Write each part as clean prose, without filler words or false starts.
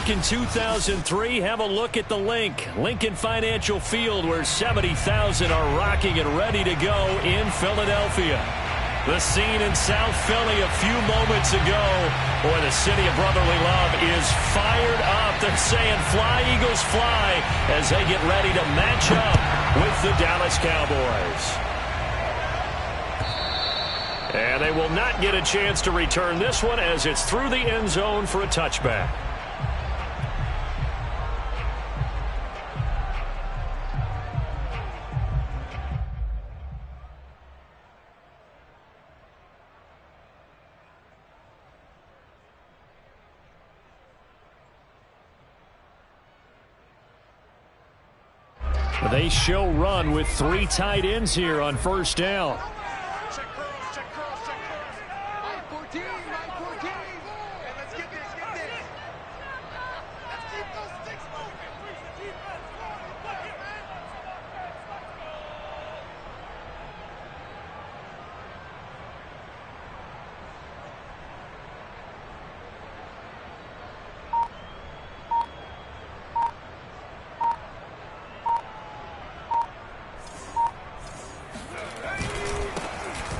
back in 2003, have a look at the Lincoln Financial Field, where 70,000 are rocking and ready to go in Philadelphia. The scene in South Philly a few moments ago. Boy, the city of brotherly love is fired up. They're saying, "Fly, Eagles, fly," as they get ready to match up with the Dallas Cowboys. And they will not get a chance to return this one, as it's through the end zone for a touchback. They show run with 3 tight ends here on first down.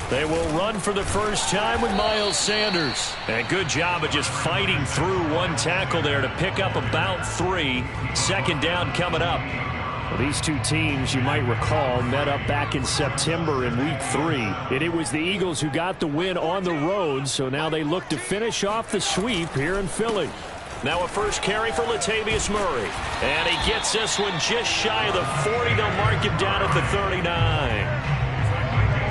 They will run for the first time with Miles Sanders. And good job of just fighting through one tackle there to pick up about 3. Second down coming up. Well, these two teams, you might recall, met up back in September in Week 3. And it was the Eagles who got the win on the road, so now they look to finish off the sweep here in Philly. Now a first carry for Latavius Murray. And he gets this one just shy of the 40. They'll mark him down at the 39.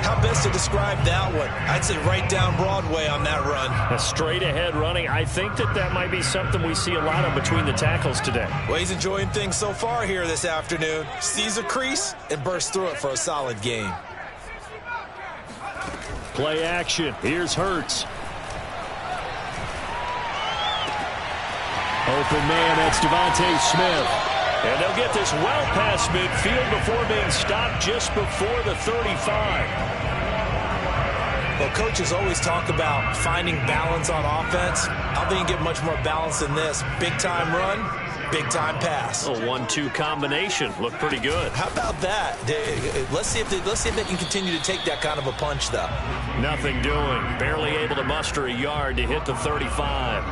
How best to describe that one? I'd say right down Broadway on that run. A straight ahead running. I think that might be something we see a lot of between the tackles today. Well, he's enjoying things so far here this afternoon. Sees a crease and bursts through it for a solid gain. Play action. Here's Hurts. Open man, that's Devontae Smith. And they'll get this well past midfield before being stopped just before the 35. Well, coaches always talk about finding balance on offense. I don't think you can get much more balance than this. Big-time run, big-time pass. A 1-2 combination. Looked pretty good. How about that? Let's see if they can continue to take that kind of a punch, though. Nothing doing. Barely able to muster a yard to hit the 35.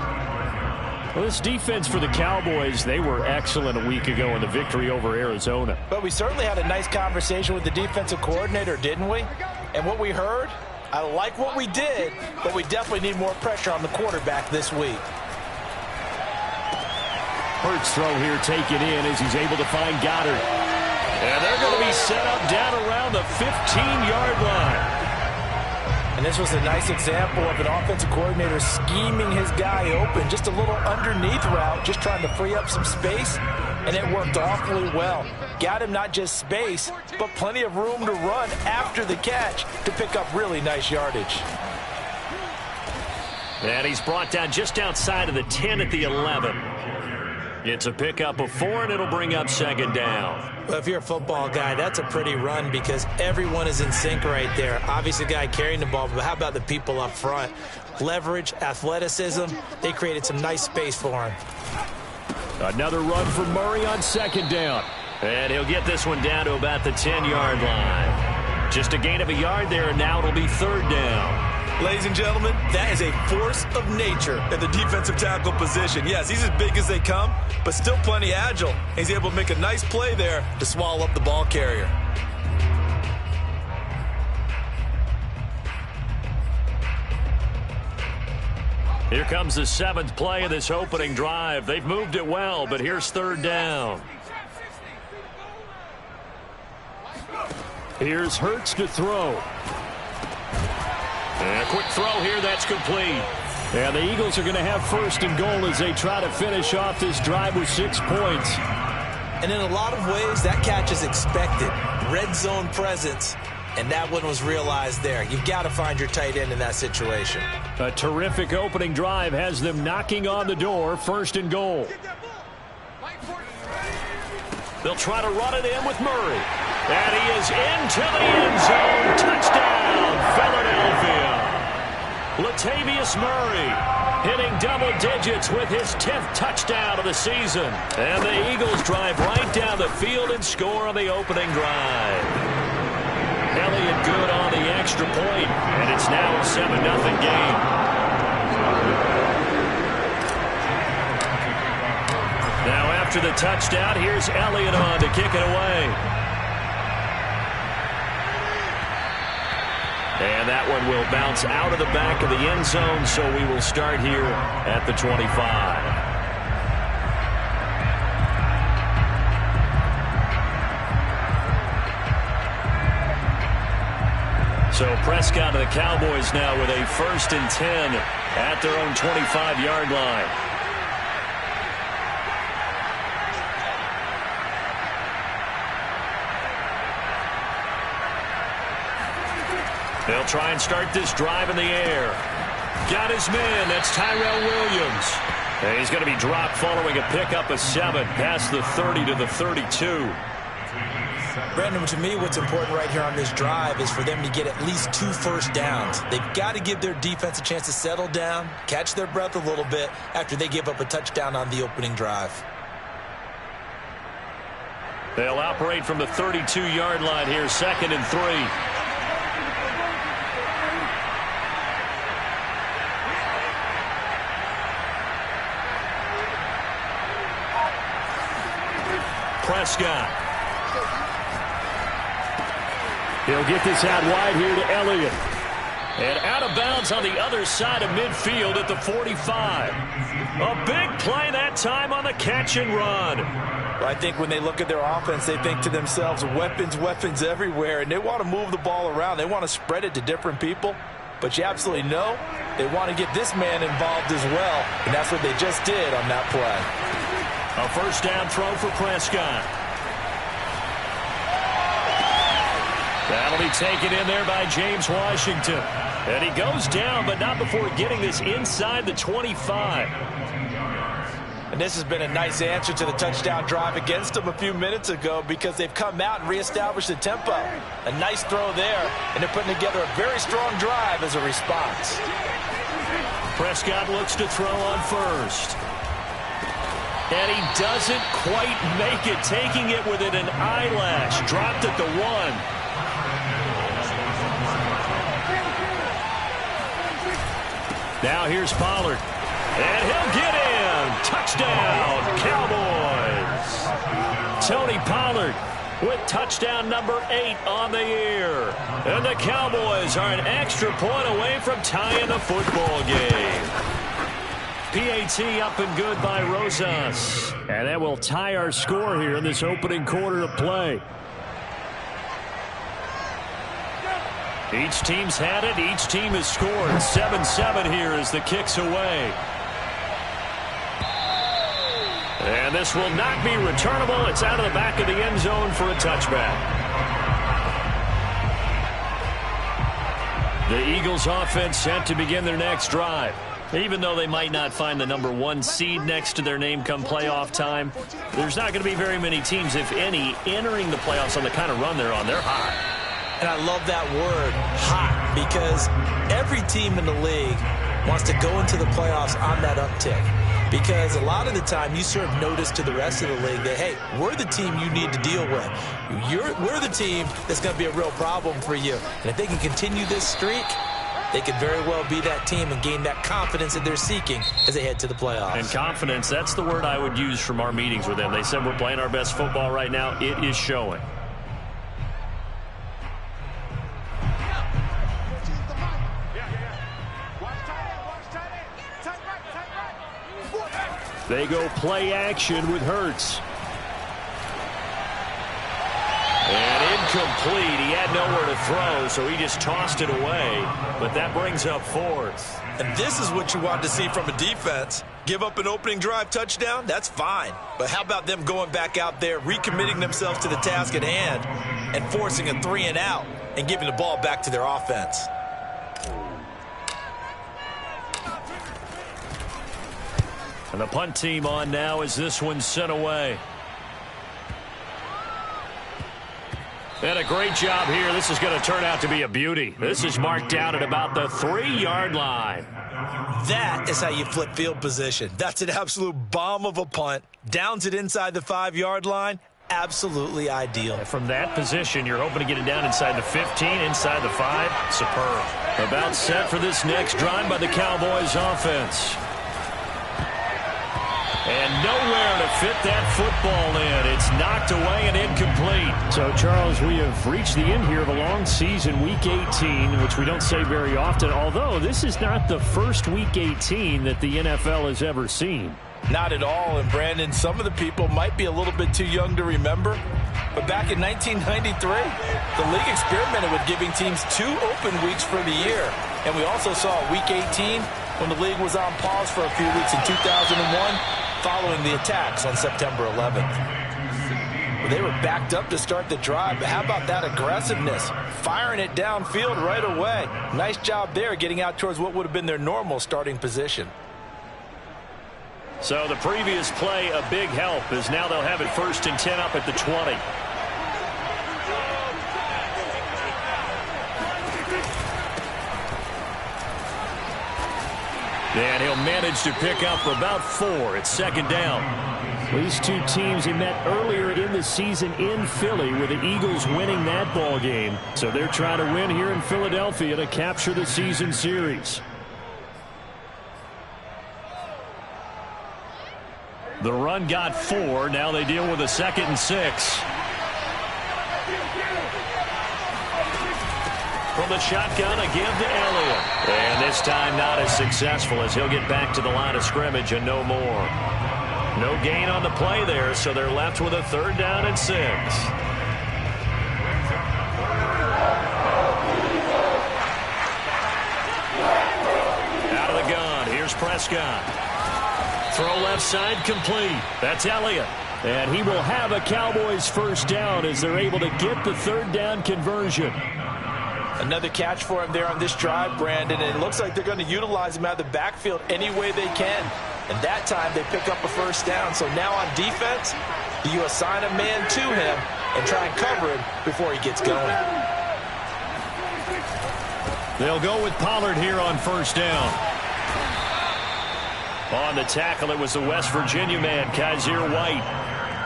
Well, this defense for the Cowboys, they were excellent a week ago in the victory over Arizona. But we certainly had a nice conversation with the defensive coordinator, didn't we? And what we heard, I like what we did, but we definitely need more pressure on the quarterback this week. Hurts throw here taken in as he's able to find Goddard. And they're going to be set up down around the 15-yard line. And this was a nice example of an offensive coordinator scheming his guy open. Just a little underneath route, just trying to free up some space. And it worked awfully well. Got him not just space, but plenty of room to run after the catch to pick up really nice yardage. And he's brought down just outside of the 10 at the 11. It's a pickup of 4, and it'll bring up second down. Well, if you're a football guy, that's a pretty run because everyone is in sync right there. Obviously, the guy carrying the ball, but how about the people up front? Leverage, athleticism, they created some nice space for him. Another run for Murray on second down. And he'll get this one down to about the 10-yard line. Just a gain of a yard there, and now it'll be third down. Ladies and gentlemen, that is a force of nature at the defensive tackle position. Yes, he's as big as they come, but still plenty agile. He's able to make a nice play there to swallow up the ball carrier. Here comes the 7th play of this opening drive. They've moved it well, but here's third down. Here's Hurts to throw. And a quick throw here, that's complete. And the Eagles are going to have first and goal as they try to finish off this drive with 6 points. And in a lot of ways, that catch is expected. Red zone presence, and that one was realized there. You've got to find your tight end in that situation. A terrific opening drive has them knocking on the door, first and goal. They'll try to run it in with Murray. And he is into the end zone. Touchdown, Philadelphia. Latavius Murray hitting double digits with his 10th touchdown of the season. And the Eagles drive right down the field and score on the opening drive. Elliott good on the extra point, and it's now a 7-0 game. Now after the touchdown, here's Elliott on to kick it away. And that one will bounce out of the back of the end zone, so we will start here at the 25. So Prescott and the Cowboys now with a 1st and 10 at their own 25-yard line. They'll try and start this drive in the air. Got his man. That's Tyrell Williams. And he's going to be dropped following a pickup of 7 past the 30 to the 32. Brandon, to me, what's important right here on this drive is for them to get at least 2 first downs. They've got to give their defense a chance to settle down, catch their breath a little bit after they give up a touchdown on the opening drive. They'll operate from the 32-yard line here, 2nd and 3. Prescott. He'll get this out wide here to Elliott. And out of bounds on the other side of midfield at the 45. A big play that time on the catch and run. Well, I think when they look at their offense, they think to themselves, weapons, weapons everywhere, and they want to move the ball around. They want to spread it to different people. But you absolutely know they want to get this man involved as well, and that's what they just did on that play. A 1st down throw for Prescott. That'll be taken in there by James Washington. And he goes down, but not before getting this inside the 25. And this has been a nice answer to the touchdown drive against them a few minutes ago because they've come out and reestablished the tempo. A nice throw there, and they're putting together a very strong drive as a response. Prescott looks to throw on 1st. And he doesn't quite make it, taking it within an eyelash. Dropped at the 1. Now here's Pollard. And he'll get in. Touchdown, Cowboys. Tony Pollard with touchdown number 8 on the year. And the Cowboys are an extra point away from tying the football game. PAT up and good by Rosas. And that will tie our score here in this opening quarter of play. Each team's had it. Each team has scored. 7-7 here as the kick's away. And this will not be returnable. It's out of the back of the end zone for a touchback. The Eagles offense set to begin their next drive. Even though they might not find the number 1 seed next to their name come playoff time, there's not going to be very many teams, if any, entering the playoffs on the kind of run they're on. They're hot. And I love that word, hot, because every team in the league wants to go into the playoffs on that uptick. Because a lot of the time you serve notice to the rest of the league that, hey, we're the team you need to deal with. We're the team that's going to be a real problem for you. And if they can continue this streak, they could very well be that team and gain that confidence that they're seeking as they head to the playoffs. And confidence, that's the word I would use from our meetings with them. They said we're playing our best football right now. It is showing. They go play action with Hurts. And incomplete. He had nowhere to throw, so he just tossed it away. But that brings up 4th. And this is what you want to see from a defense. Give up an opening drive touchdown, that's fine. But how about them going back out there, recommitting themselves to the task at hand, and forcing a 3 and out, and giving the ball back to their offense. And the punt team on now as this one's sent away. And a great job here. This is going to turn out to be a beauty. This is marked down at about the 3-yard line. That is how you flip field position. That's an absolute bomb of a punt. Downs it inside the 5-yard line. Absolutely ideal. From that position, you're hoping to get it down inside the 15, inside the 5. Superb. About set for this next drive by the Cowboys offense. And nowhere to fit that football in. It's knocked away and incomplete. So, Charles, we have reached the end here of a long season, Week 18, which we don't say very often, although this is not the first Week 18 that the NFL has ever seen. Not at all. And, Brandon, some of the people might be a little bit too young to remember, but back in 1993, the league experimented with giving teams 2 open weeks for the year. And we also saw Week 18 when the league was on pause for a few weeks in 2001 following the attacks on September 11th. Well, they were backed up to start the drive, but how about that aggressiveness? Firing it downfield right away. Nice job there getting out towards what would have been their normal starting position. So the previous play, a big help, as now they'll have it 1st and 10 up at the 20. And he'll manage to pick up about 4. It's 2nd down. These two teams, they met earlier in the season in Philly with the Eagles winning that ball game. So they're trying to win here in Philadelphia to capture the season series. The run got 4. Now they deal with a 2nd and 6. From the shotgun, a give to Elliott. And this time not as successful as he'll get back to the line of scrimmage and no more. No gain on the play there, so they're left with a 3rd down and 6. Out of the gun, here's Prescott. Throw left side complete. That's Elliott. And he will have a Cowboys 1st down as they're able to get the 3rd down conversion. Another catch for him there on this drive, Brandon, and it looks like they're going to utilize him out of the backfield any way they can. And that time they pick up a 1st down. So now on defense, do you assign a man to him and try and cover him before he gets going? They'll go with Pollard here on 1st down. On the tackle, it was the West Virginia man, Kaiser White.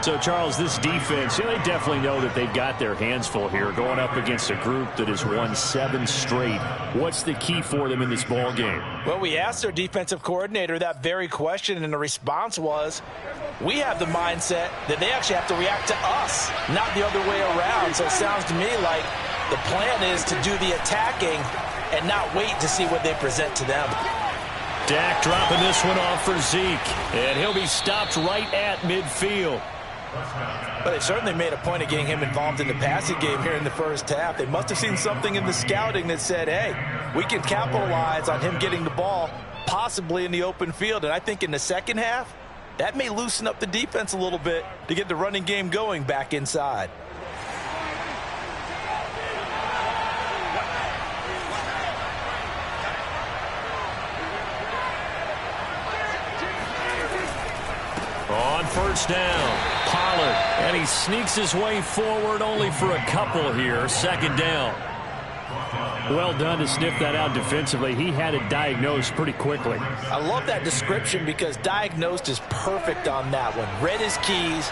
So, Charles, this defense, they definitely know that they've got their hands full here going up against a group that has won 7 straight. What's the key for them in this ball game? Well, we asked their defensive coordinator that very question, and the response was, we have the mindset that they actually have to react to us, not the other way around. So it sounds to me like the plan is to do the attacking and not wait to see what they present to them. Dak dropping this one off for Zeke, and he'll be stopped right at midfield. But they certainly made a point of getting him involved in the passing game here in the 1st half. They must have seen something in the scouting that said, hey, we can capitalize on him getting the ball possibly in the open field. And I think in the 2nd half, that may loosen up the defense a little bit to get the running game going back inside. On 1st down, Pollard, and he sneaks his way forward only for a couple here. 2nd down. Well done to sniff that out defensively. He had it diagnosed pretty quickly. I love that description because diagnosed is perfect on that one. Read his keys,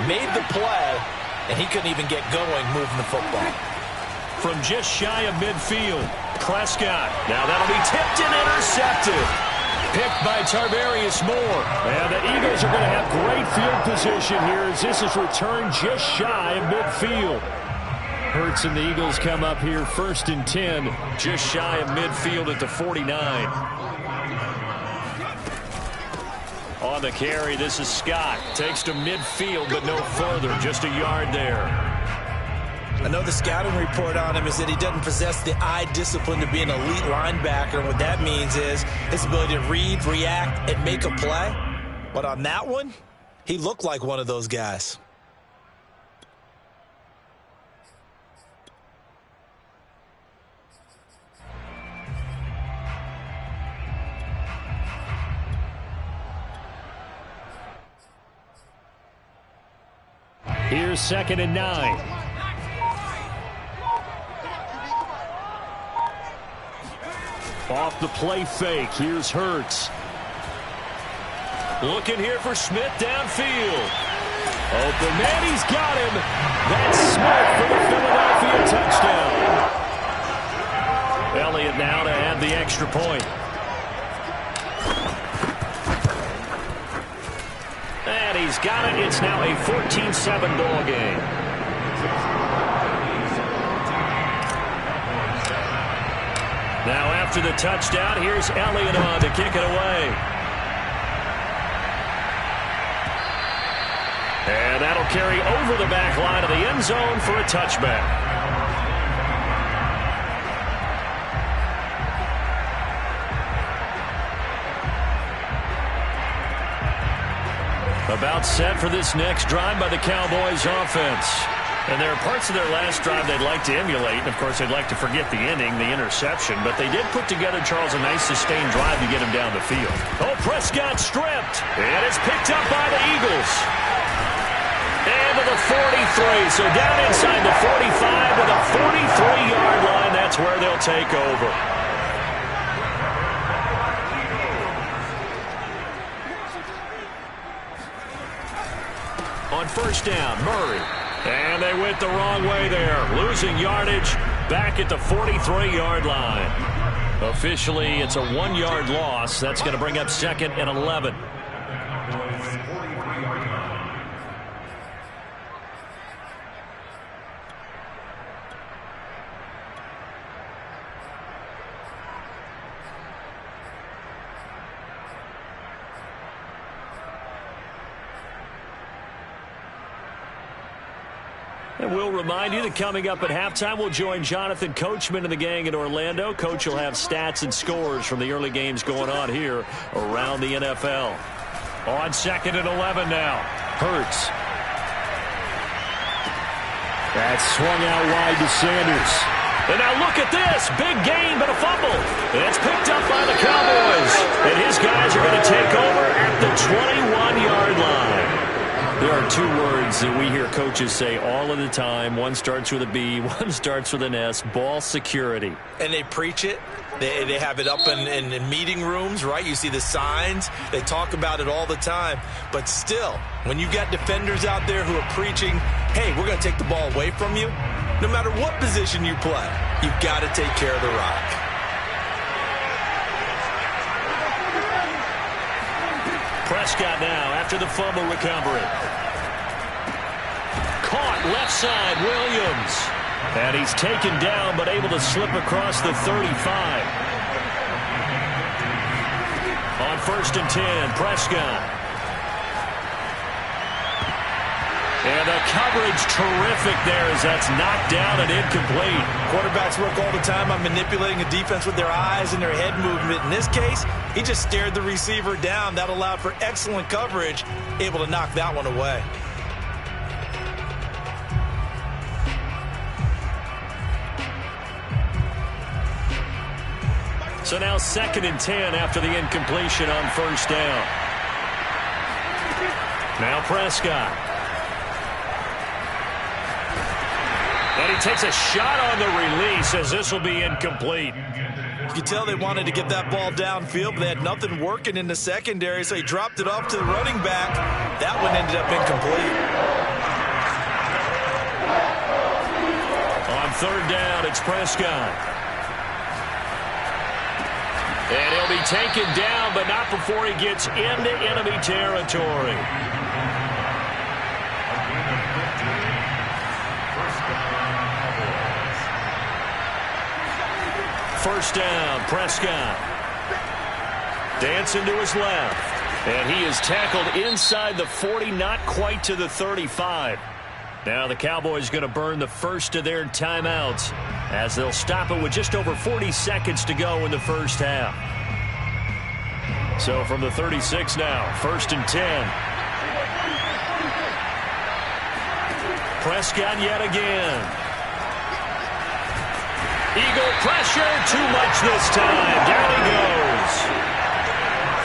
made the play, and he couldn't even get going moving the football. From just shy of midfield, Prescott. Now that'll be tipped and intercepted. Picked by Tarvarius Moore. And the Eagles are going to have great field position here as this is returned just shy of midfield. Hurts and the Eagles come up here 1st and 10. Just shy of midfield at the 49. On the carry, this is Scott. Takes to midfield, but no further. Just a yard there. I know the scouting report on him is that he doesn't possess the eye discipline to be an elite linebacker. And what that means is his ability to read, react, and make a play. But on that one, he looked like one of those guys. Here's 2nd and 9. Off the play fake, here's Hurts. Looking here for Smith downfield. Open man, he's got him. That's Smith for the Philadelphia touchdown. Elliott now to add the extra point. And he's got it. It's now a 14-7 ball game. Now after the touchdown, here's Elliott on to kick it away. And that'll carry over the back line of the end zone for a touchback. About set for this next drive by the Cowboys offense. And there are parts of their last drive they'd like to emulate. And, of course, they'd like to forget the inning, the interception. But they did put together, Charles, a nice sustained drive to get him down the field. Oh, Prescott stripped. And it's picked up by the Eagles. And to the 43. So down inside the 45 to the 43-yard line. That's where they'll take over. On first down, Murray. And they went the wrong way there. Losing yardage back at the 43-yard line. Officially, it's a 1-yard loss. That's going to bring up 2nd and 11. And we'll remind you that coming up at halftime, we'll join Jonathan Coachman and the gang in Orlando. Coach will have stats and scores from the early games going on here around the NFL. On 2nd and 11 now. Hurts. That's swung out wide to Sanders. And now look at this. Big gain, but a fumble. And it's picked up by the Cowboys. And his guys are going to take over at the 21-yard line. There are 2 words that we hear coaches say all of the time. One starts with a B, one starts with an S. Ball security. And they preach it. They have it up in meeting rooms, right? You see the signs. They talk about it all the time. But still, when you got defenders out there who are preaching, hey, we're going to take the ball away from you, no matter what position you play, you've got to take care of the rock. Prescott now after the fumble recovery. Caught left side, Williams. And he's taken down but able to slip across the 35. On 1st and 10, Prescott. And the coverage terrific there as that's knocked down and incomplete. Quarterbacks work all the time on manipulating a defense with their eyes and their head movement. In this case, he just stared the receiver down. That allowed for excellent coverage, able to knock that one away. So now 2nd and 10 after the incompletion on 1st down. Now Prescott. And he takes a shot on the release as this will be incomplete. You can tell they wanted to get that ball downfield, but they had nothing working in the secondary, so he dropped it off to the running back. That one ended up incomplete. On 3rd down, it's Prescott. And he'll be taken down, but not before he gets into enemy territory. First down, Prescott. Dancing to his left. And he is tackled inside the 40, not quite to the 35. Now the Cowboys going to burn the first of their timeouts as they'll stop it with just over 40 seconds to go in the first half. So from the 36 now, 1st and 10. Prescott yet again. Eagle pressure, too much this time. Down he goes.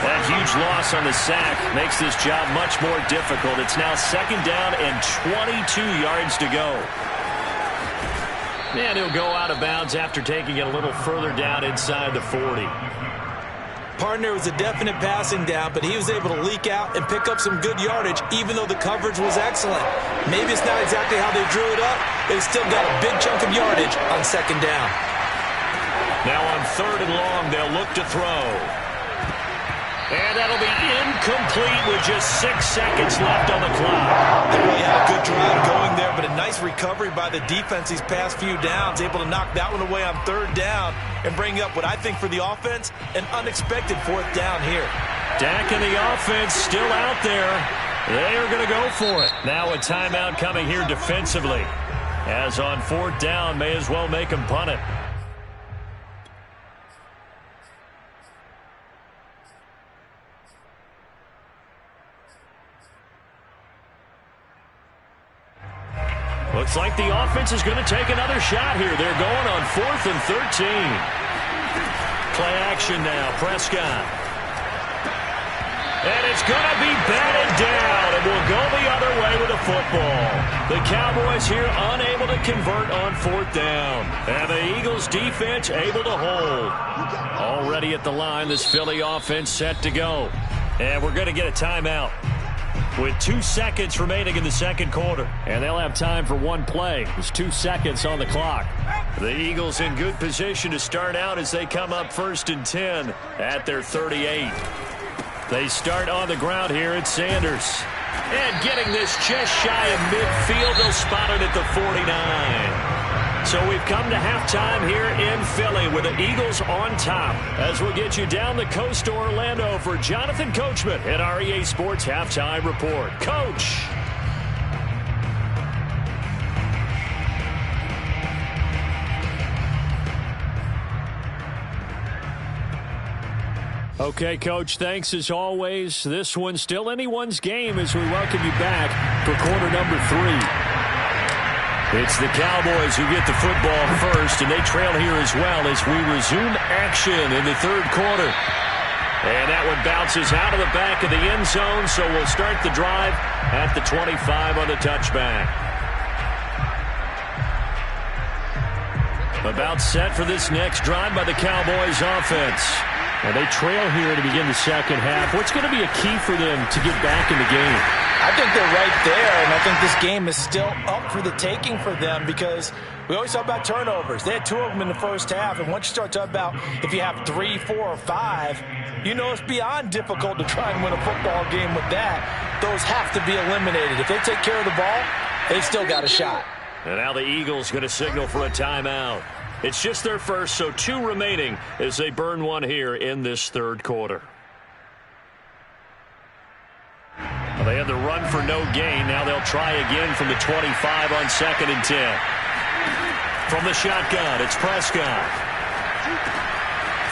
That huge loss on the sack makes this job much more difficult. It's now 2nd down and 22 yards to go. And he'll go out of bounds after taking it a little further down inside the 40. Partner was a definite passing down, but he was able to leak out and pick up some good yardage, even though the coverage was excellent. Maybe it's not exactly how they drew it up, but he still got a big chunk of yardage on second down. Now on 3rd and long, they'll look to throw. And that'll be incomplete with just 6 seconds left on the clock. They really had a good drive going there, but a nice recovery by the defense these past few downs, able to knock that one away on 3rd down and bring up what I think for the offense, an unexpected 4th down here. Dak and the offense still out there. They are going to go for it. Now a timeout coming here defensively. As on 4th down, may as well make them punt it. Looks like the offense is going to take another shot here. They're going on 4th and 13. Play action now. Prescott. And it's going to be batted down. And will go the other way with the football. The Cowboys here unable to convert on 4th down. And the Eagles defense able to hold. Already at the line, this Philly offense set to go. And we're going to get a timeout with 2 seconds remaining in the second quarter. And they'll have time for one play. There's 2 seconds on the clock. The Eagles in good position to start out as they come up 1st and 10 at their 38. They start on the ground here at Sanders. And getting this just shy of midfield, they'll spot it at the 49. So we've come to halftime here in Philly with the Eagles on top. As we'll get you down the coast to Orlando for Jonathan Coachman at our EA Sports Halftime Report. Coach. Okay, Coach, thanks as always. This one's still anyone's game as we welcome you back for quarter number 3. It's the Cowboys who get the football first, and they trail here as well as we resume action in the 3rd quarter. And that one bounces out of the back of the end zone, so we'll start the drive at the 25 on the touchback. About set for this next drive by the Cowboys offense. And they trail here to begin the second half. What's going to be a key for them to get back in the game? I think they're right there, and I think this game is still up for the taking for them because we always talk about turnovers. They had 2 of them in the first half, and once you start talking about if you have 3, 4, or 5, you know it's beyond difficult to try and win a football game with that. Those have to be eliminated. If they take care of the ball, they've still got a shot. And now the Eagles going to signal for a timeout. It's just their first, so 2 remaining as they burn one here in this 3rd quarter. Well, they had the run for no gain. Now they'll try again from the 25 on 2nd and 10. From the shotgun, it's Prescott.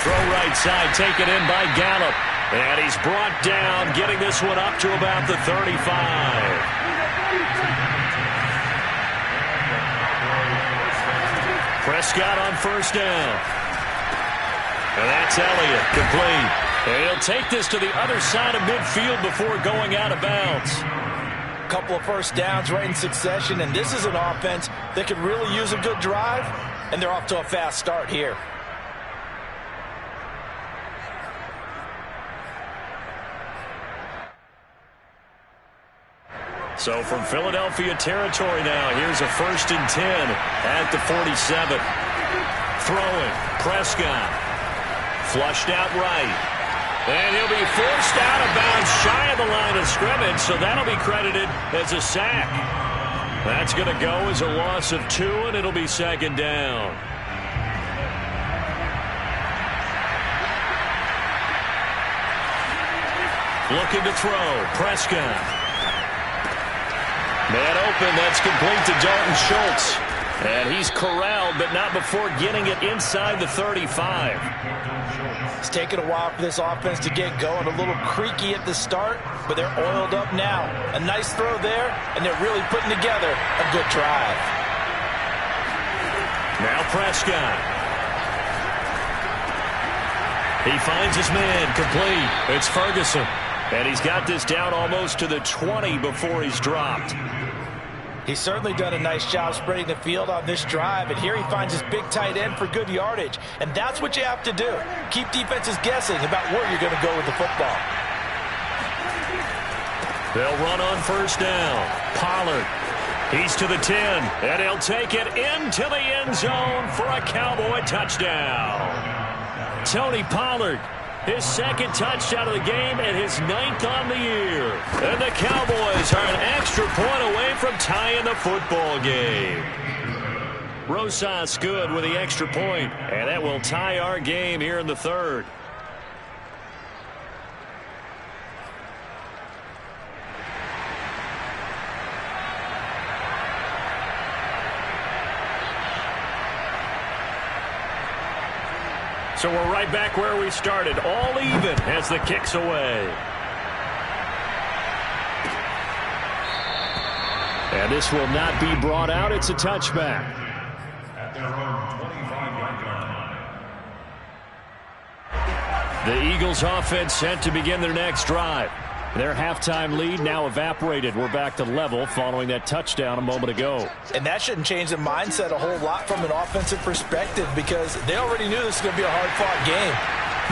Throw right side, taken in by Gallup. And he's brought down, getting this one up to about the 35. Prescott on 1st down. And that's Elliott, complete. And he'll take this to the other side of midfield before going out of bounds. Couple of first downs right in succession, and this is an offense that could really use a good drive, and they're off to a fast start here. So from Philadelphia territory now, here's a 1st and 10 at the 47. Throwing, Prescott. Flushed out right. And he'll be forced out of bounds shy of the line of scrimmage, so that'll be credited as a sack. That's going to go as a loss of 2, and it'll be 2nd down. Looking to throw, Prescott. Man open, that's complete to Dalton Schultz. And he's corralled, but not before getting it inside the 35. It's taken a while for this offense to get going. A little creaky at the start, but they're oiled up now. A nice throw there, and they're really putting together a good drive. Now Prescott. He finds his man, complete. It's Ferguson. And he's got this down almost to the 20 before he's dropped. He's certainly done a nice job spreading the field on this drive, and here he finds his big tight end for good yardage. And that's what you have to do. Keep defenses guessing about where you're going to go with the football. They'll run on first down. Pollard. He's to the 10, and he'll take it into the end zone for a Cowboy touchdown. Tony Pollard, his second touchdown of the game and his 9th on the year. And the Cowboys are an extra point away from tying the football game. Rosas good with the extra point, and that will tie our game here in the third. So we're right back where we started, all even as the kick's away. And this will not be brought out. It's a touchback. At their own 25-yard line. The Eagles offense set to begin their next drive. Their halftime lead now evaporated. We're back to level following that touchdown a moment ago. And that shouldn't change the mindset a whole lot from an offensive perspective because they already knew this was going to be a hard-fought game.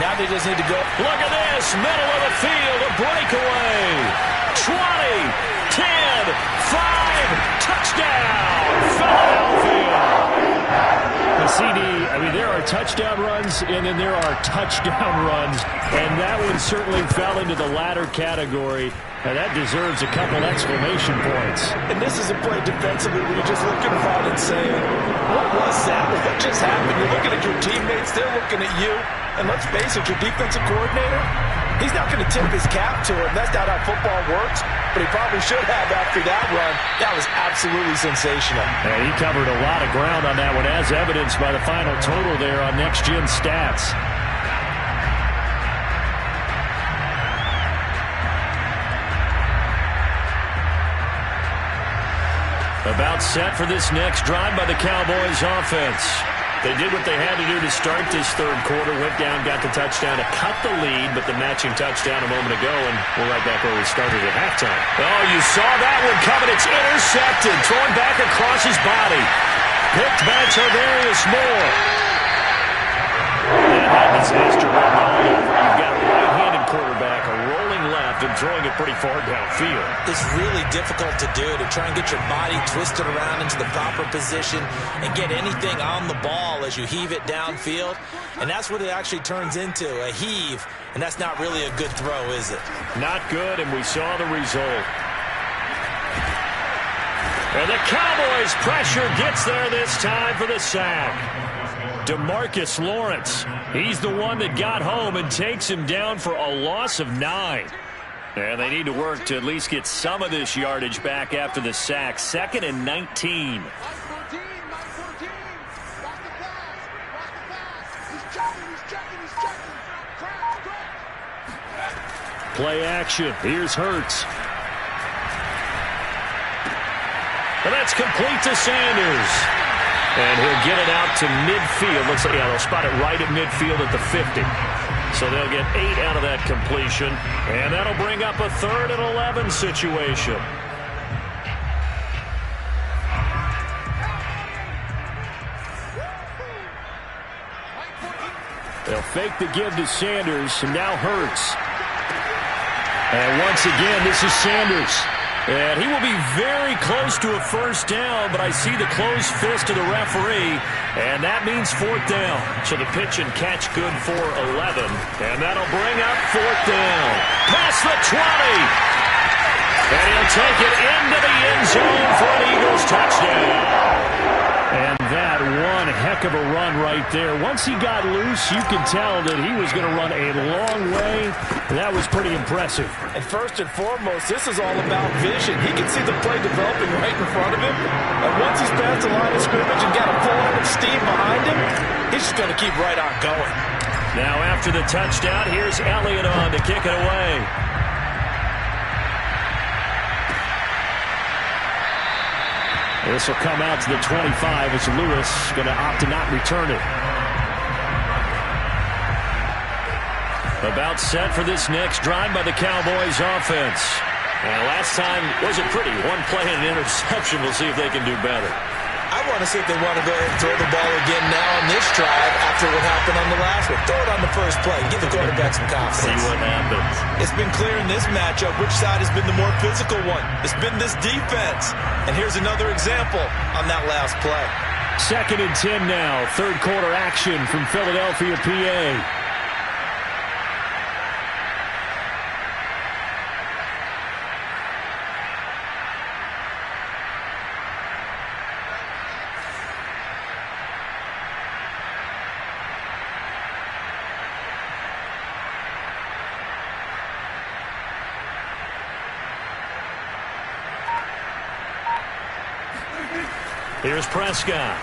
Now they just need to go. Look at this, middle of the field, a breakaway. 20, 10, 5, touchdown, Philadelphia. CD, I mean, there are touchdown runs, and then there are touchdown runs, and that one certainly fell into the latter category, and that deserves a couple exclamation points. And this is a play defensively where you're just looking around and saying, what was that? What just happened? You're looking at your teammates, they're looking at you, and let's face it, your defensive coordinator, he's not going to tip his cap to it. That's not how football works, but he probably should have after that run. That was absolutely sensational. And he covered a lot of ground on that one, as evidenced by the final total there on Next Gen Stats. About set for this next drive by the Cowboys offense. They did what they had to do to start this third quarter. Went down, got the touchdown to cut the lead, but the matching touchdown a moment ago, and we're right back where we started at halftime. Oh, you saw that one coming. It's intercepted. Thrown back across his body. Picked by Tarvarius Moore. And that disaster written all over. You've got a right-handed quarterback, a rolling left, and throwing it pretty far downfield. It's really difficult to do, to try and get your body twisted around into the proper position and get anything on the ball as you heave it downfield. And that's what it actually turns into, a heave. And that's not really a good throw, is it? Not good, and we saw the result. And the Cowboys' pressure gets there this time for the sack. DeMarcus Lawrence, he's the one that got home and takes him down for a loss of 9. And they need to work to at least get some of this yardage back after the sack. 2nd and 19. Play action. Here's Hurts. And that's complete to Sanders. And he'll get it out to midfield. Looks like, yeah, they'll spot it right at midfield at the 50. So they'll get 8 out of that completion. And that'll bring up a 3rd and 11 situation. They'll fake the give to Sanders, and now Hurts. And once again, this is Sanders. And he will be very close to a first down, but I see the closed fist of the referee, and that means 4th down. So the pitch and catch good for 11. And that'll bring up 4th down. Past the 20. And he'll take it into the end zone for an Eagles touchdown. And that one heck of a run right there. Once he got loose, you could tell that he was going to run a long way. That was pretty impressive. And first and foremost, this is all about vision. He can see the play developing right in front of him. And once he's past the line of scrimmage and got a full line of steam behind him, he's just going to keep right on going. Now after the touchdown, here's Elliott on to kick it away. This will come out to the 25 as Lewis going to opt to not return it. About set for this next drive by the Cowboys offense. And last time wasn't pretty. One play and an interception. We'll see if they can do better. I want to see if they want to go ahead and throw the ball again now on this drive after what happened on the last one. Throw it on the first play. Give the quarterback some confidence. See what happens. It's been clear in this matchup which side has been the more physical one. It's been this defense. And here's another example on that last play. 2nd and 10 now. Third quarter action from Philadelphia, PA. Here's Prescott.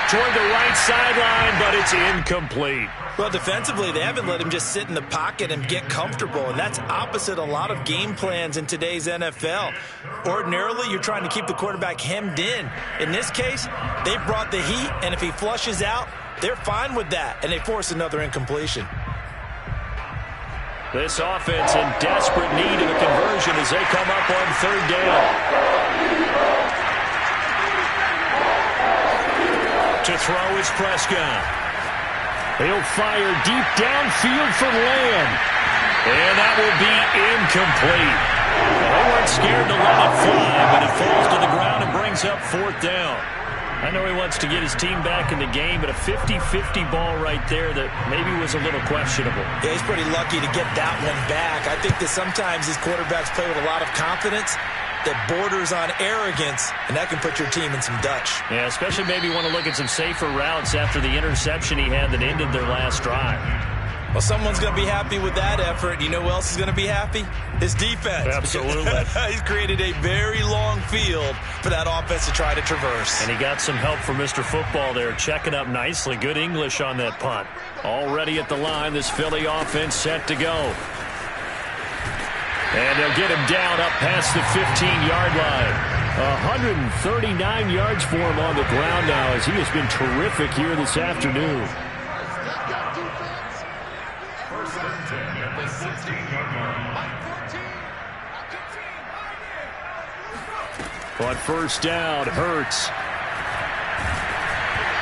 Toward the right sideline, but it's incomplete. Well, defensively, they haven't let him just sit in the pocket and get comfortable, and that's opposite a lot of game plans in today's NFL. Ordinarily, you're trying to keep the quarterback hemmed in. In this case, they brought the heat, and if he flushes out, they're fine with that, and they force another incompletion. This offense in desperate need of a conversion as they come up on 3rd down. To throw is Prescott. He'll fire deep downfield for Lamb. And that will be incomplete. They weren't scared to let it fly, but it falls to the ground and brings up 4th down. I know he wants to get his team back in the game, but a 50-50 ball right there that maybe was a little questionable. Yeah, he's pretty lucky to get that one back. I think that sometimes these quarterbacks play with a lot of confidence that borders on arrogance, and that can put your team in some Dutch. Yeah, especially maybe want to look at some safer routes after the interception he had that ended their last drive. Well, someone's going to be happy with that effort. You know who else is going to be happy? His defense. Absolutely. He's created a very long field for that offense to try to traverse. And he got some help from Mr. Football there, checking up nicely. Good English on that punt. Already at the line, this Philly offense set to go. And they'll get him down up past the 15-yard line. 139 yards for him on the ground now as he has been terrific here this afternoon. On 1st down, Hurts.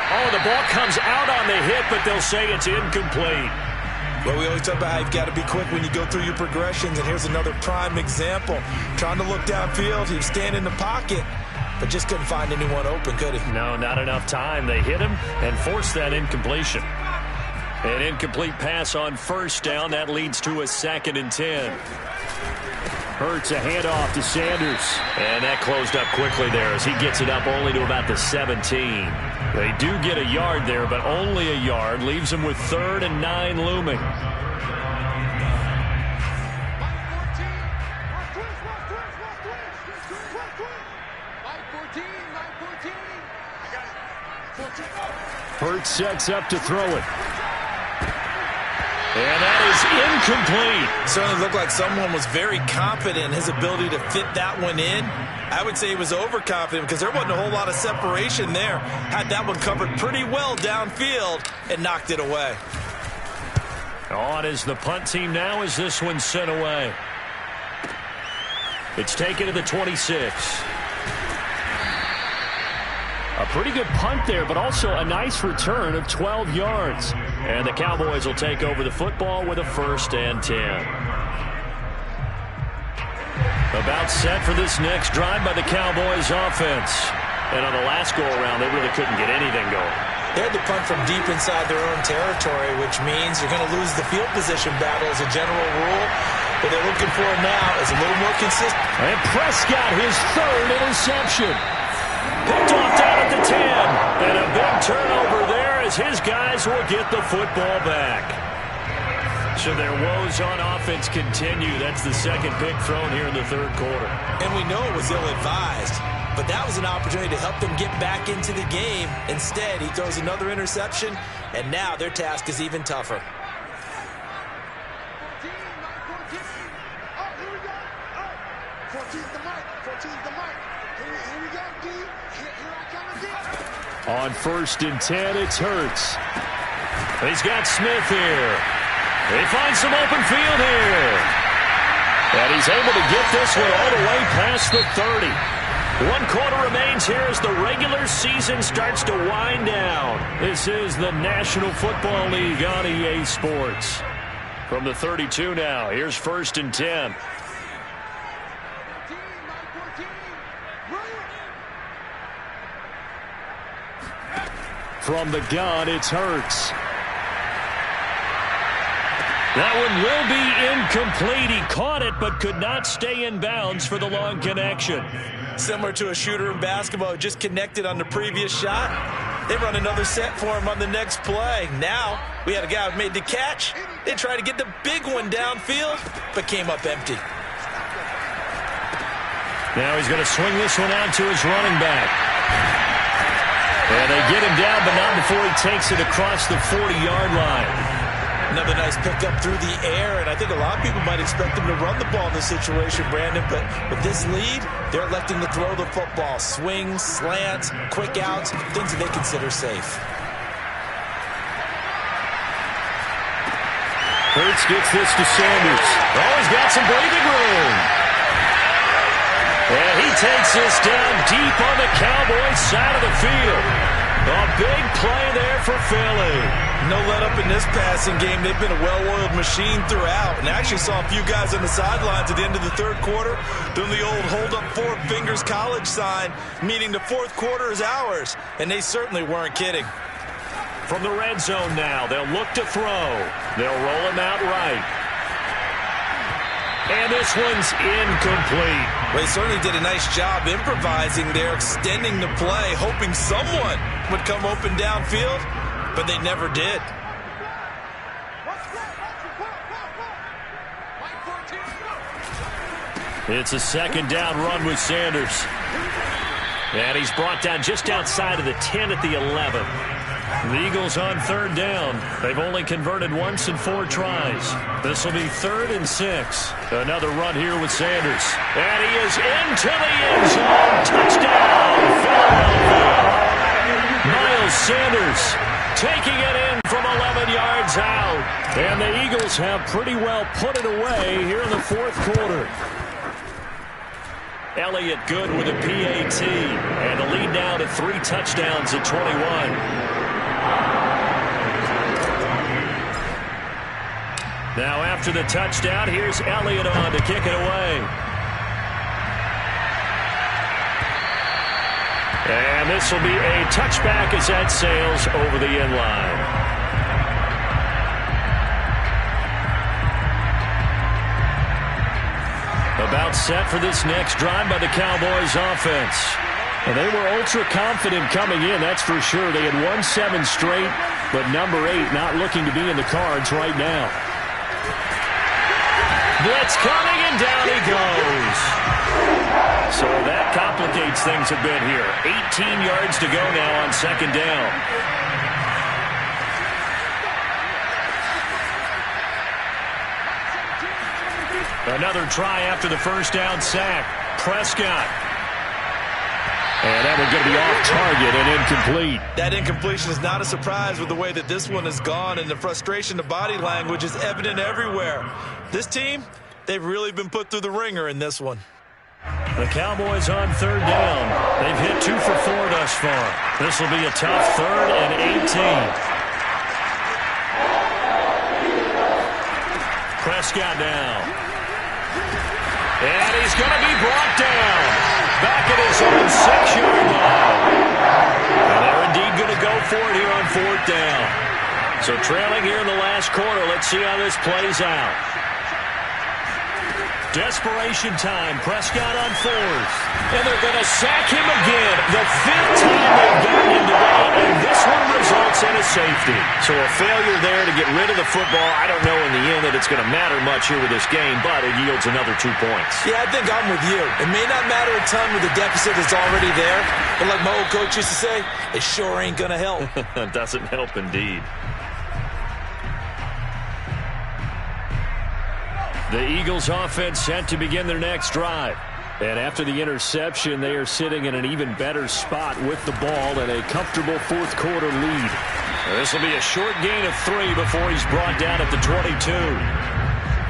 Oh, the ball comes out on the hit, but they'll say it's incomplete. Well, we always talk about how you've got to be quick when you go through your progressions, and here's another prime example. Trying to look downfield, he was standing in the pocket, but just couldn't find anyone open, could he? No, not enough time. They hit him and forced that incompletion. An incomplete pass on 1st down. That leads to a 2nd and 10. Hurts a handoff to Sanders. And that closed up quickly there as he gets it up only to about the 17. They do get a yard there, but only a yard. Leaves them with 3rd and 9 looming. Hurts sets up to throw it. And that is incomplete. Certainly looked like someone was very confident in his ability to fit that one in. I would say he was overconfident because there wasn't a whole lot of separation there. Had that one covered pretty well downfield and knocked it away. On is the punt team now as this one's sent away. It's taken to the 26. A pretty good punt there, but also a nice return of 12 yards. And the Cowboys will take over the football with a 1st and 10. About set for this next drive by the Cowboys offense. And on the last go-around, they really couldn't get anything going. They had to punt from deep inside their own territory, which means you're going to lose the field position battle as a general rule. What they're looking for now is a little more consistent. And Prescott, his 3rd interception. Picked off down at the 10. And a big turnover there as his guys will get the football back. So their woes on offense continue. That's the 2nd pick thrown here in the 3rd quarter. And we know it was ill-advised, but that was an opportunity to help them get back into the game. Instead, he throws another interception, and now their task is even tougher. On 1st and 10, it's Hurts. He's got Smith here. He finds some open field here. And he's able to get this one all the way past the 30. 1 quarter remains here as the regular season starts to wind down. This is the National Football League on EA Sports. From the 32 now, here's 1st and 10. From the gun, it's Hurts. That one will be incomplete. He caught it but could not stay in bounds for the long connection. Similar to a shooter in basketball who just connected on the previous shot. They run another set for him on the next play. Now, we had a guy who made the catch. They tried to get the big one downfield, but came up empty. Now he's going to swing this one out to his running back. And they get him down, but not before he takes it across the 40-yard line. Another nice pickup through the air, and I think a lot of people might expect him to run the ball in this situation, Brandon, but with this lead, they're electing to throw the football. Swings, slants, quick outs, things that they consider safe. Hurts gets this to Sanders. Oh, he's got some breathing room. And he takes this down deep on the Cowboys side of the field. A big play there for Philly. No let up in this passing game. They've been a well-oiled machine throughout. And I actually saw a few guys on the sidelines at the end of the 3rd quarter doing the old hold up 4 fingers college sign, meaning the 4th quarter is ours. And they certainly weren't kidding. From the red zone now, they'll look to throw. They'll roll him out right. And this one's incomplete. Well, they certainly did a nice job improvising there, extending the play, hoping someone would come open downfield, but they never did. It's a 2nd down run with Sanders. And he's brought down just outside of the 10 at the 11. The Eagles on 3rd down. They've only converted once in 4 tries. This will be 3rd and 6. Another run here with Sanders. And he is into the end zone. Touchdown, Philadelphia. Miles Sanders taking it in from 11 yards out. And the Eagles have pretty well put it away here in the 4th quarter. Elliott good with a PAT. And the lead now to 3 touchdowns at 21. Now after the touchdown, here's Elliott on to kick it away. And this will be a touchback as that sails over the end line. About set for this next drive by the Cowboys offense. And they were ultra confident coming in, that's for sure. They had won 7 straight, but number 8 not looking to be in the cards right now. Blitz coming, and down he goes. So that complicates things a bit here. 18 yards to go now on 2nd down. Another try after the 1st down sack. Prescott. And that one's going to be off target and incomplete. That incompletion is not a surprise with the way that this one has gone, and the frustration, the body language is evident everywhere. This team, they've really been put through the ringer in this one. The Cowboys on 3rd down. They've hit 2 for 4 thus far. This will be a tough 3rd and 18. Prescott now. And he's going to be brought down. Back at his own 6-yard line. And they're indeed going to go for it here on 4th down. So trailing here in the last quarter. Let's see how this plays out. Desperation time. Prescott on 4th. And they're going to sack him again. The 5th time they've got him today. And this one results in a safety. So a failure there to get rid of the football. I don't know in the end that it's going to matter much here with this game, but it yields another 2 points. Yeah, I think I'm with you. It may not matter a ton with the deficit that's already there, but like my old coach used to say, it sure ain't going to help. It doesn't help indeed. The Eagles offense set to begin their next drive. And after the interception, they are sitting in an even better spot with the ball and a comfortable fourth quarter lead. This will be a short gain of 3 before he's brought down at the 22.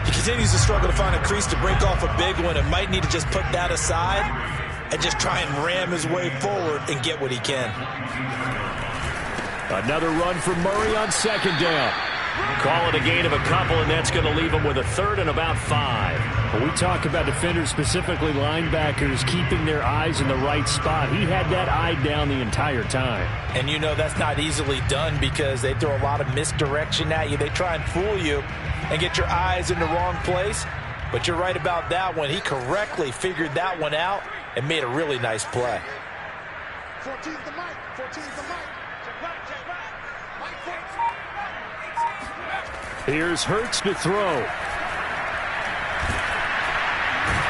He continues to struggle to find a crease to break off a big one and might need to just put that aside and just try and ram his way forward and get what he can. Another run for Murray on second down. Call it a gain of a couple, and that's going to leave him with a third and about 5. When we talk about defenders, specifically linebackers, keeping their eyes in the right spot, he had that eye down the entire time. And you know that's not easily done because they throw a lot of misdirection at you. They try and fool you and get your eyes in the wrong place. But you're right about that one. He correctly figured that one out and made a really nice play. 14's the mic. 14's the mic. Here's Hurts to throw.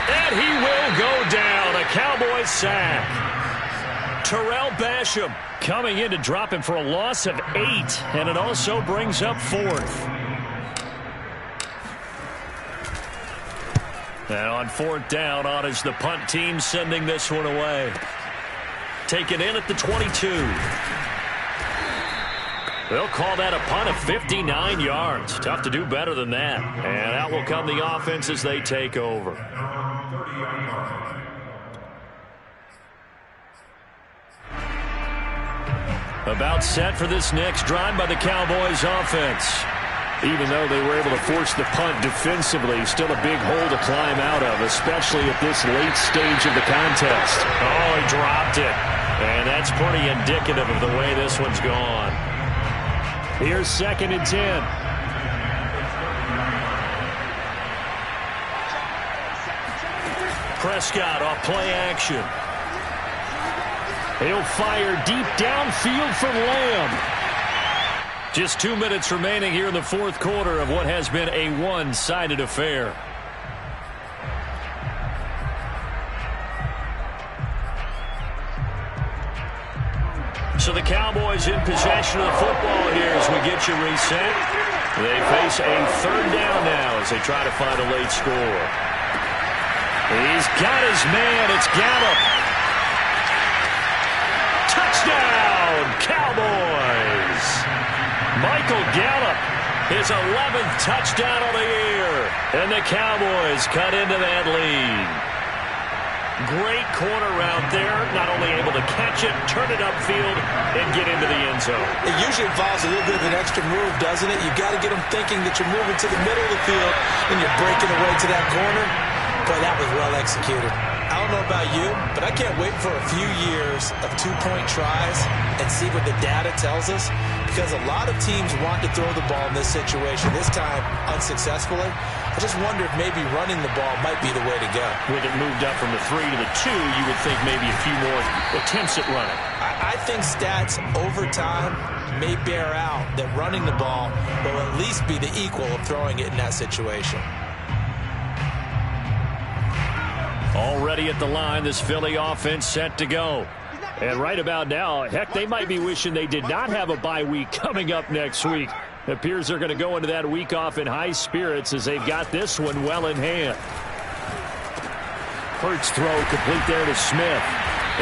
And he will go down. A Cowboy sack. Terrell Basham coming in to drop him for a loss of 8. And it also brings up 4th. And on 4th down, on is the punt team sending this one away. Taken in at the 22. They'll call that a punt of 59 yards. Tough to do better than that. And out will come the offense as they take over. About set for this next drive by the Cowboys offense. Even though they were able to force the punt defensively, still a big hole to climb out of, especially at this late stage of the contest. Oh, he dropped it. And that's pretty indicative of the way this one's gone. Here's 2nd and 10. Prescott off play action. He'll fire deep downfield for Lamb. Just 2 minutes remaining here in the fourth quarter of what has been a one-sided affair. So the Cowboys in possession of the football here as we get you reset. They face a 3rd down now as they try to find a late score. He's got his man. It's Gallup. Touchdown, Cowboys. Michael Gallup, his 11th touchdown of the year. And the Cowboys cut into that lead. Great corner route there. Not only able to catch it, turn it upfield, and get into the end zone. It usually involves a little bit of an extra move, doesn't it? You've got to get them thinking that you're moving to the middle of the field and you're breaking away to that corner. Boy, that was well executed. I don't know about you, but I can't wait for a few years of 2-point tries and see what the data tells us, because a lot of teams want to throw the ball in this situation, this time unsuccessfully. I just wonder if maybe running the ball might be the way to go. With it moved up from the 3 to the 2, you would think maybe a few more attempts at running. I think stats over time may bear out that running the ball will at least be the equal of throwing it in that situation. Already at the line, this Philly offense set to go. And right about now, heck, they might be wishing they did not have a bye week coming up next week. It appears they're going to go into that week off in high spirits as they've got this one well in hand. Hurts throw complete there to Smith.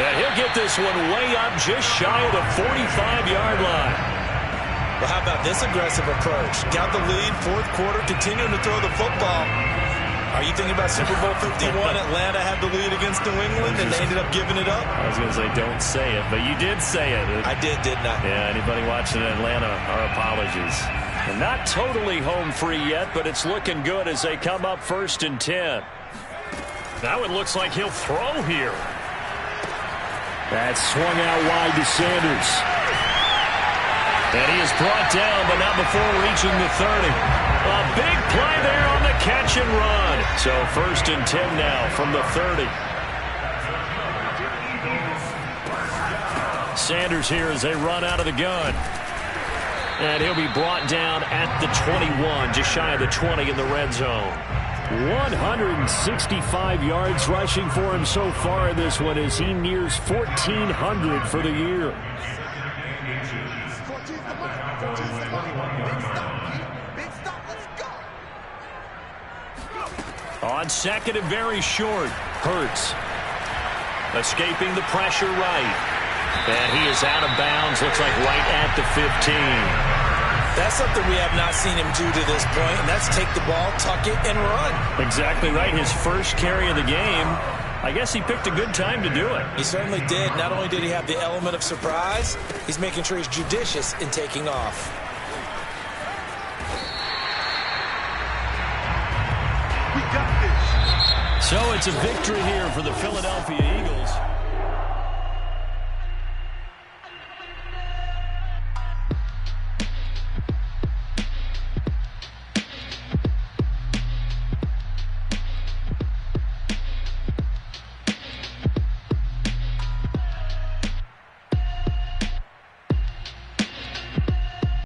And he'll get this one way up just shy of the 45-yard line. Well, how about this aggressive approach? Got the lead, fourth quarter, continuing to throw the football. Are you thinking about Super Bowl 51? Atlanta had the lead against New England, and they ended up giving it up? I was going to say, don't say it, but you did say it. I did, didn't I? Yeah, anybody watching in Atlanta, our apologies. And not totally home free yet, but it's looking good as they come up 1st and 10. Now it looks like he'll throw here. That swung out wide to Sanders. And he is brought down, but not before reaching the 30. A big play there on the catch and run. So 1st and 10 now from the 30. Sanders here as they run out of the gun. And he'll be brought down at the 21, just shy of the 20 in the red zone. 165 yards rushing for him so far in this one as he nears 1,400 for the year. On 2nd and very short, Hurts Escaping the pressure right. And he is out of bounds, looks like right at the 15. That's something we have not seen him do to this point, and that's take the ball, tuck it, and run. Exactly right. His first carry of the game. I guess he picked a good time to do it. He certainly did. Not only did he have the element of surprise, he's making sure he's judicious in taking off. We got this. So it's a victory here for the Philadelphia Eagles.